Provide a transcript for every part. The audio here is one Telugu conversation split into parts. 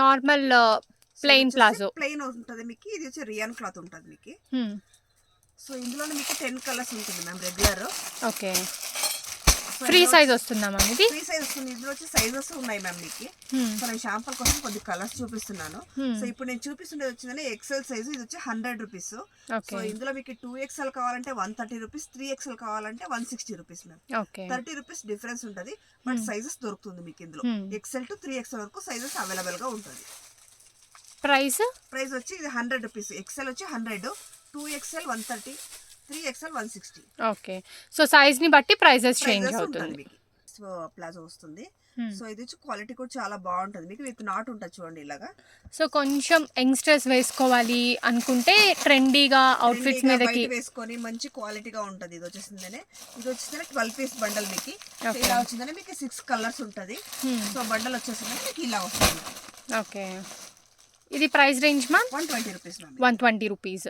Normal plain palazzo. ప్లెయిన్ ఉంటుంది మీకు. ఇది వచ్చి రియాన్ క్లాత్ ఉంటుంది మీకు. సో ఇందులోనే మీకు 10 కలర్స్ ఉంటుంది ma'am regular. Okay. Free size వస్తుందా మ్యామ్ ఇది? ఫ్రీ సైజ్ వస్తుంది. ఇందులో వచ్చి సైజెస్ ఉన్నాయి మ్యామ్ మీకు. సో నేను షాంపల్ కోసం కొద్ది కలర్స్ చూపిస్తున్నాను. సో ఇప్పుడు నేను చూపిస్తుండేది వచ్చిందని ఎక్సెల్ సైజ్. ఇది వచ్చి 100 రూపీస్. సో ఇందులో మీకు 2XL కావాలంటే 130 రూపీస్, 3XL కావాలంటే 160 రూపీస్ మ్యామ్. 30 రూపీస్ డిఫరెన్స్ ఉంటుంది. బట్ సైజెస్ దొరుకుతుంది మీకు ఇందులో. XL to 3XL వరకు సైజెస్ అవైలబుల్ గా ఉంటుంది. ప్రైస్ వచ్చి ఇది 100 రూపీస్. XL వచ్చి 100, 2XL 130, 3XL 160. Okay. So size ని బట్టి ప్రైసెస్ చేంజ్ అవుతుంది. సో ప్లాజో వస్తుంది. సో ఇది వచ్చి క్వాలిటీ కూడా చాలా బాగుంటుంది మీకు. విత్ నాట్ ఉంటుంది చూడండి ఇలాగా. సో కొంచెం యంగ్స్టర్స్ వేసుకోవాలి అనుకుంటే ట్రెండీగా అవుట్ఫిట్స్ మీదకి వేసుకొని మంచి క్వాలిటీగా ఉంటుంది. ఇది వచ్చేసిందనే 12 పీస్ బండల్ మీకు. ఇలా వచ్చిందనే మీకు 6 కలర్స్ ఉంటుంది. సో బండల్ వచ్చేసిందని మీకు ఇలా వస్తుంది. ఓకే. ఇది price range ma'am 120 rupees ma'am. 120 rupees.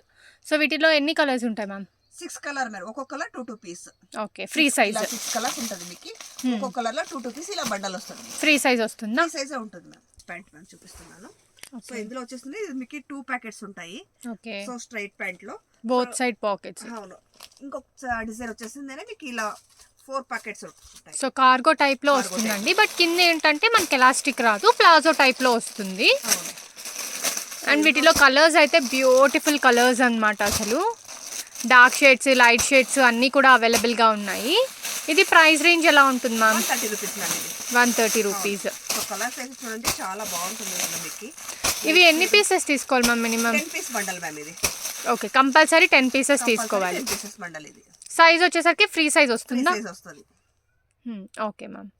So వీటిలో ఎన్ని కలర్స్ ఉంటాయి మ్యామ్? 6 colour ma'am. ఒక్కొక్క colour 2 piece. Okay. Free size 6 colours ఉంటుంది మీకు. ఒక్కొక్క కలర్ లో 2 పీస్ ఇలా బండల్ వస్తుంది. ఫ్రీ సైజ్ వస్తుందా? ఫ్రీ సైజ్ ఉంటుంది మ్యామ్. ప్యాంట్ మ్యామ్ చూపిస్తున్నాను. సో ఇందులో వచ్చేసింది ఇది మీకు 2 ప్యాకెట్స్ ఉంటాయి. ఓకే. సో స్ట్రైట్ ప్యాంట్ లో బోత్ సైడ్ పాకెట్స్. అవును. ఇంకొక డిజైన్ వచ్చేసింది మీకు ఇలా 4 ప్యాకెట్స్ ఉంటాయి. సో కార్గో టైప్ లో వస్తుందండి. బట్ కింద ఏంటంటే మనకి ఎలాస్టిక్ రాదు, ప్లాజో టైప్ లో వస్తుంది. అండ్ వీటిలో కలర్స్ అయితే బ్యూటిఫుల్ కలర్స్ అన్నమాట. అసలు డార్క్ షేడ్స్, లైట్ షేడ్స్ అన్నీ కూడా అవైలబుల్గా ఉన్నాయి. ఇది ప్రైస్ రేంజ్ ఎలా ఉంటుంది ma'am? 130 rupees ma'am. 130 rupees. Colours అయితే చూడండి చాలా బాగుంటుంది మీకు. ఇవి ఎన్ని పీసెస్ తీసుకోవాలి ma'am minimum? 10 piece bundle ma'am ఇది. ఓకే. కంపల్సరీ 10 పీసెస్ తీసుకోవాలి. 10 పీసెస్ బండల్ ఇది. సైజ్ వచ్చేసరికి ఫ్రీ సైజ్ వస్తుందా? సైజ్ వస్తుంది. Okay ma'am.